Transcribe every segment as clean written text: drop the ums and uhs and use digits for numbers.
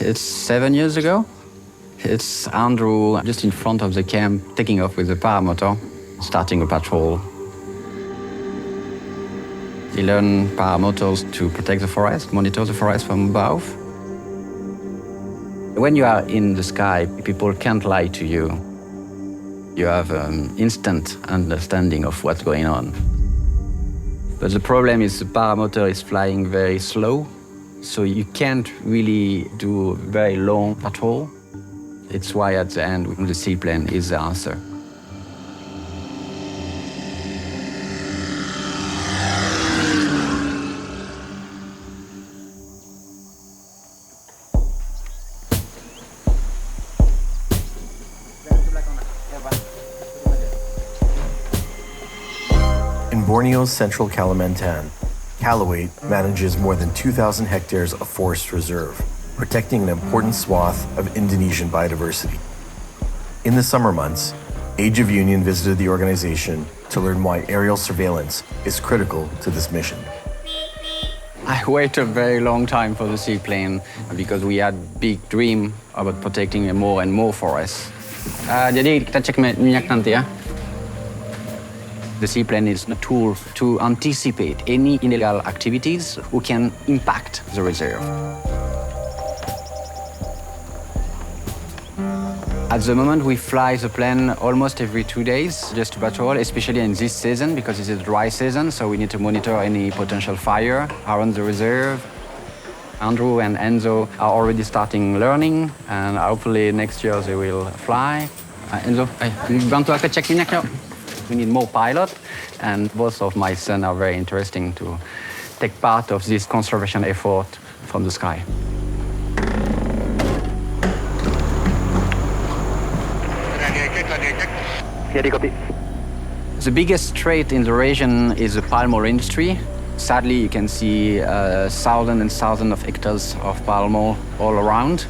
It's 7 years ago. It's Andrew just in front of the camp, taking off with the paramotor, starting a patrol. He learned paramotors to protect the forest, monitor the forest from above. When you are in the sky, people can't lie to you. You have an instant understanding of what's going on. But the problem is the paramotor is flying very slow, so you can't really do very long patrol. It's why at the end, the seaplane is the answer. In Borneo's central Kalimanthan, Kalaweit manages more than 2,000 hectares of forest reserve, protecting an important swath of Indonesian biodiversity. In the summer months, Age of Union visited the organization to learn why aerial surveillance is critical to this mission. I waited a very long time for the seaplane because we had big dream about protecting more and more forests. Jadi kita cek minyak nanti ya. The seaplane is a tool to anticipate any illegal activities who can impact the reserve. At the moment, we fly the plane almost every 2 days just to patrol, especially in this season because it's a dry season, so we need to monitor any potential fire around the reserve. Andrew and Enzo are already starting learning, and hopefully next year they will fly. Enzo, bantu aku cek minyak yuk. We need more pilots, and both of my sons are very interesting to take part of this conservation effort from the sky. The biggest threat in the region is the palm oil industry. Sadly, you can see thousands and thousands of hectares of palm oil all around.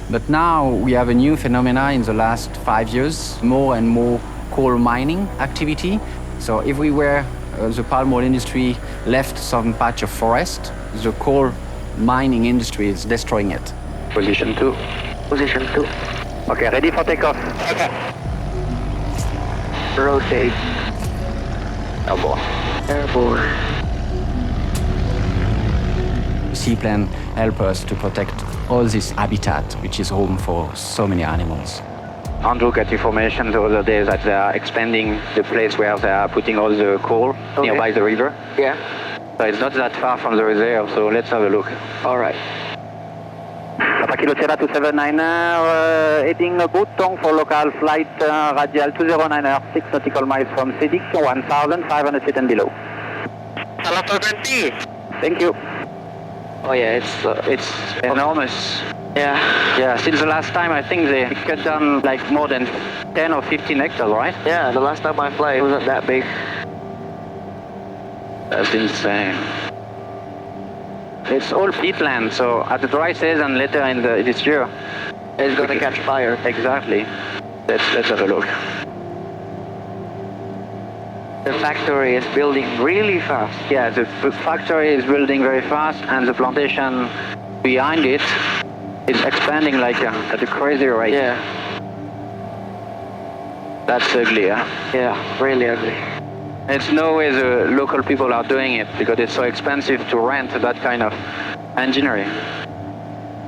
But now we have a new phenomena in the last 5 years, more and more coal mining activity. So everywhere the palm oil industry left some patch of forest, the coal mining industry is destroying it. Position 2. Position 2. Okay, ready for takeoff. Okay. Rotate. Airborne. Airborne. Seaplane help us to protect all this habitat, which is home for so many animals. Andrew got information the other day that they are expanding the place where they are putting all the coal nearby the river. Yeah. So it's not that far from the reserve, so let's have a look. All right. Papa Kilo Sierra 279er, heading Butong for local flight radial 209er, 6 nautical miles from Sedik, 1,500 feet and below. Salah 20. Thank you. Oh yeah, It's enormous. yeah. Yeah, since the last time I think they cut down like more than 10 or 15 hectares, right? Yeah, the last time I flew, it wasn't that big. That's insane. It's all peatland, so at the dry season later in this year, It's gonna catch fire. exactly. Let's have a look. The factory is building really fast. Yeah, the factory is building very fast, and the plantation behind it is expanding like at a crazy rate. Yeah. That's ugly, huh? Yeah, really ugly. It's no way the local people are doing it because it's so expensive to rent that kind of engineering.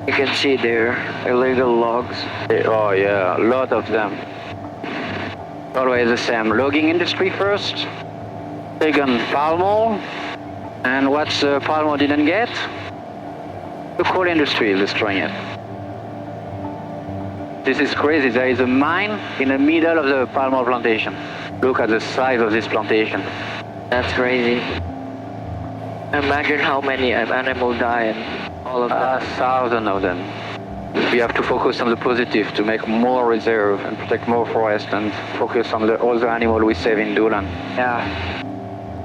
You can see there illegal logs. Oh yeah, a lot of them. Always the same. Logging industry first, second palm oil, and what the palm oil didn't get, the coal industry is destroying it. This is crazy. There is a mine in the middle of the palm oil plantation. Look at the size of this plantation. That's crazy. Imagine how many animals die and all of that. Thousands of them. We have to focus on the positive to make more reserve and protect more forest and focus on all the animals we save in Dulan. Yeah.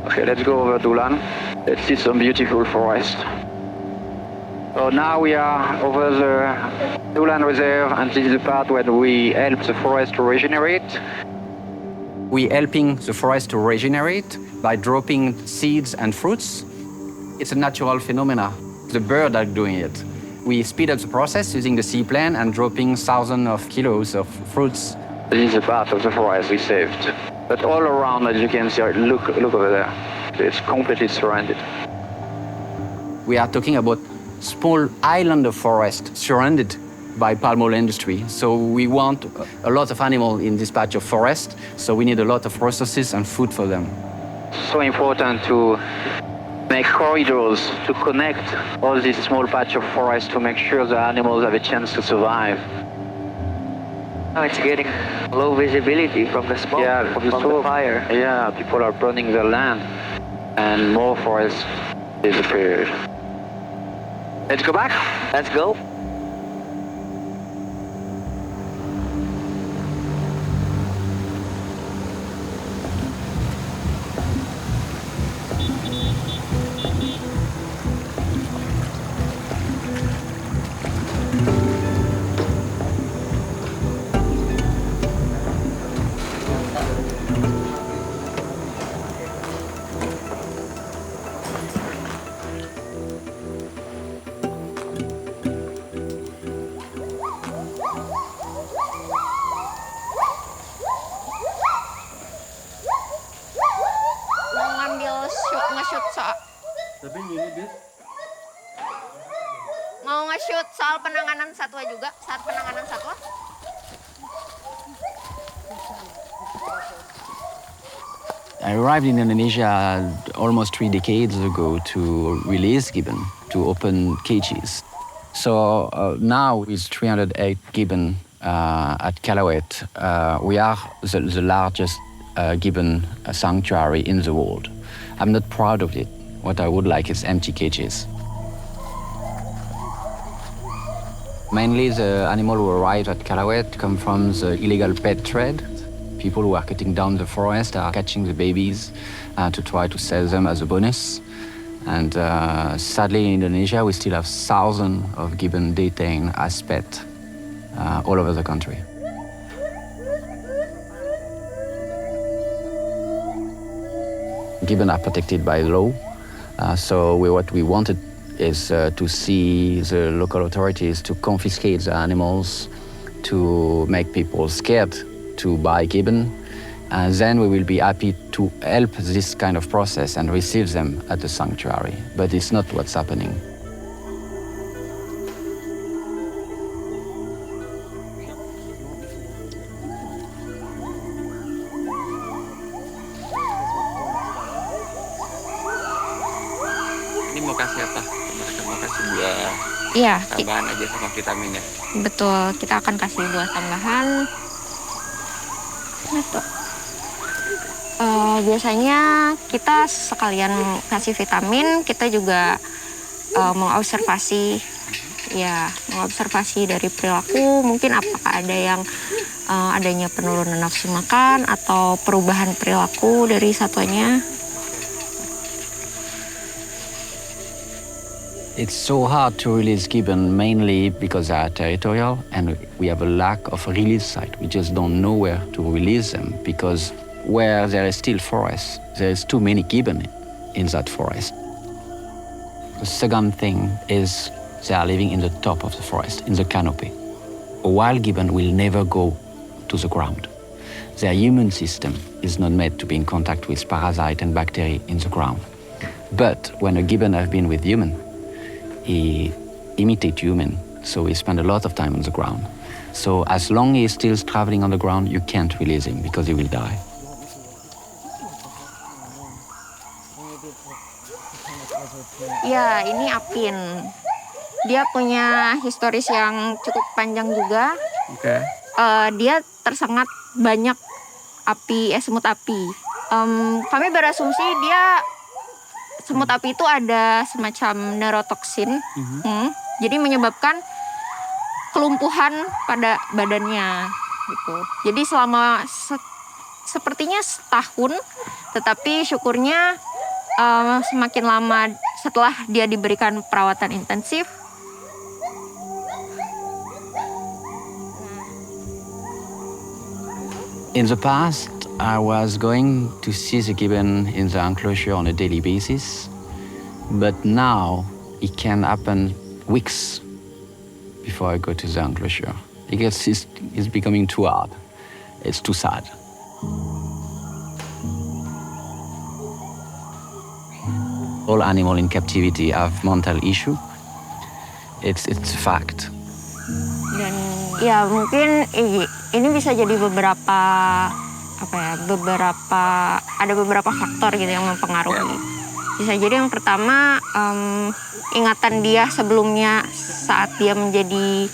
Okay, let's go over Dulan. Let's see some beautiful forest. So now we are over the Dulan Reserve, and this is the part where we help the forest to regenerate. We're helping the forest to regenerate by dropping seeds and fruits. It's a natural phenomenon. The birds are doing it. We speed up the process using the seaplane and dropping thousands of kilos of fruits. This is a part of the forest we saved. But all around, as you can see, look over there. It's completely surrounded. We are talking about small island of forest surrounded by palm oil industry. So we want a lot of animals in this patch of forest, so we need a lot of resources and food for them. So important to make corridors to connect all this small patch of forest to make sure the animals have a chance to survive. Now it's getting low visibility from the smoke, from the fire. Yeah, people are burning their land and more forest disappeared. Let's go back. Let's go. Mau nge-shoot soal penanganan satwa juga, saat penanganan satwa. I arrived in Indonesia almost 3 decades ago to release gibbon, to open cages. So now with 308 gibbon at Kalaweit, we are the largest gibbon sanctuary in the world. I'm not proud of it. What I would like is empty cages. Mainly the animals who arrive at Kalaweit come from the illegal pet trade. People who are cutting down the forest are catching the babies to try to sell them as a bonus. And sadly in Indonesia we still have thousands of gibbon detained as pets all over the country. Gibbon are protected by law, so what we wanted is to see the local authorities to confiscate the animals, to make people scared to buy gibbon, and then we will be happy to help this kind of process and receive them at the sanctuary. But it's not what's happening. Ini mau kasih apa? Mereka mau kasih buah Iya, tambahan aja sama vitaminnya. betul. Kita akan kasih buah tambahan. Betul. Biasanya kita sekalian kasih vitamin, kita juga mengobservasi dari perilaku. Mungkin apakah ada yang adanya penurunan nafsu makan atau perubahan perilaku dari satwanya. It's so hard to release gibbon mainly because they are territorial and we have a lack of release site. We just don't know where to release them because where there is still forest, there is too many gibbon in that forest. The second thing is they are living in the top of the forest, in the canopy. A wild gibbon will never go to the ground. Their immune system is not made to be in contact with parasites and bacteria in the ground. But when a gibbon has been with human, he imitates human, so he spends a lot of time on the ground. So as long as he's still traveling on the ground, you can't release him because he will die. Ya, ini apin. Dia punya historis yang cukup panjang juga. Oke. Dia tersengat banyak semut api. Kami berasumsi semut api itu ada semacam neurotoksin, jadi menyebabkan kelumpuhan pada badannya, gitu. Jadi selama sepertinya setahun, tetapi syukurnya semakin lama setelah dia diberikan perawatan intensif. In the past, I was going to see the gibbon in the enclosure on a daily basis, but now it can happen weeks before I go to the enclosure. Because it's becoming too hard. It's too sad. All animals in captivity have mental issue. It's a fact. Dan ya mungkin ini bisa jadi beberapa faktor gitu yang mempengaruhi. Bisa jadi yang pertama ingatan dia sebelumnya saat dia menjadi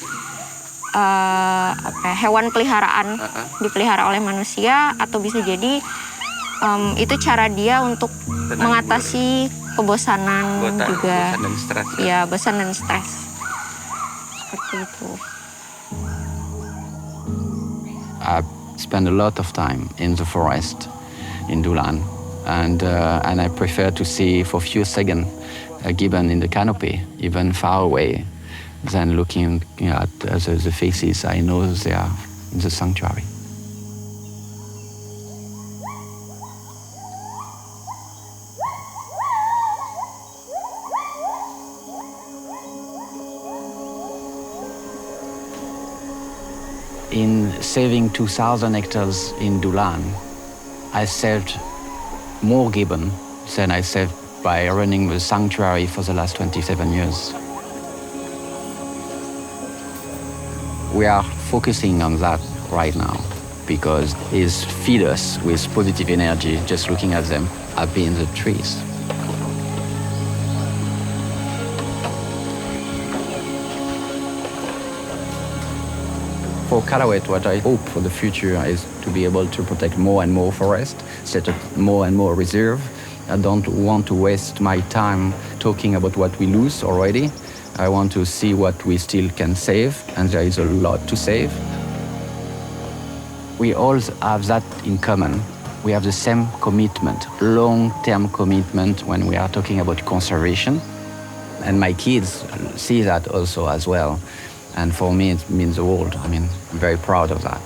hewan peliharaan dipelihara oleh manusia, atau bisa jadi itu cara dia untuk mengatasi kebosanan juga. Bosan dan stres. Ya, bosan dan stres. Seperti itu. I spend a lot of time in the forest in Dulan, and I prefer to see for a few seconds a gibbon in the canopy, even far away, than looking at the faces I know they are in the sanctuary. In saving 2,000 hectares in Dulan, I saved more gibbon than I saved by running the sanctuary for the last 27 years. We are focusing on that right now because it feeds us with positive energy just looking at them happy in the trees. For Kalaweit, what I hope for the future is to be able to protect more and more forest, set up more and more reserve. I don't want to waste my time talking about what we lose already. I want to see what we still can save, and there is a lot to save. We all have that in common. We have the same commitment, long-term commitment when we are talking about conservation. And my kids see that also as well. And for me, it means the world. I mean, I'm very proud of that.